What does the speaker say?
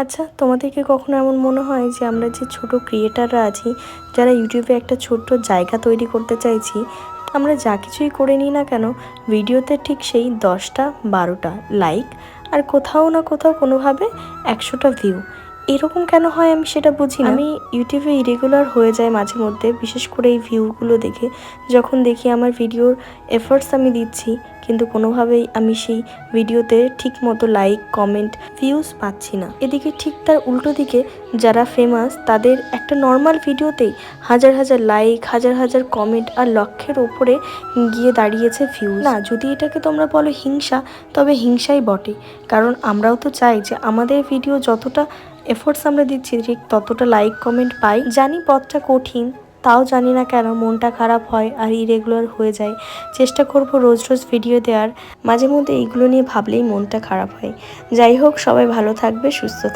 আচ্ছা, তোমাদের কি কখনো এমন মনে হয় যে আমরা যে ছোট ক্রিয়েটাররা আছি, যারা ইউটিউবে একটা ছোট্ট জায়গা তৈরি করতে চাইছি, আমরা যা কিছুই করে নিই না কেন, ভিডিওতে ঠিক সেই 10টা 12টা লাইক আর কোথাও না কোথাও কোনোভাবে 100টা ভিউ, এরকম কেন হয় আমি সেটা বুঝি না। আমি ইউটিউবে ইরেগুলার হয়ে যায় মাঝে মধ্যে, বিশেষ করে এই ভিউগুলো দেখে। যখন দেখি আমার ভিডিওর এফর্টস আমি দিচ্ছি, কিন্তু কোনোভাবেই আমি সেই ভিডিওতে ঠিক মতো লাইক, কমেন্ট, ভিউজ পাচ্ছি না। এদিকে ঠিক তার উল্টো দিকে যারা ফেমাস, তাদের একটা নর্মাল ভিডিওতেই হাজার হাজার লাইক, হাজার হাজার কমেন্ট আর লক্ষের ওপরে গিয়ে দাঁড়িয়েছে ভিউজ। না, যদি এটাকে তোমরা বলো হিংসা, তবে হিংসাই বটে। কারণ আমরাও তো চাই যে আমাদের ভিডিও যতটা এফোর্টস আমরা দিচ্ছি ঠিক ততটা লাইক, কমেন্ট পাই। জানি পথটা কঠিন, তাও জানি না কেন মনটা খারাপ হয় আর ইরেগুলার হয়ে যায়। চেষ্টা করব রোজ রোজ ভিডিও দেওয়ার, মাঝে মধ্যে এইগুলো নিয়ে ভাবলেই মনটা খারাপ হয়। যাই হোক, সবাই ভালো থাকবে, সুস্থ থাকবে।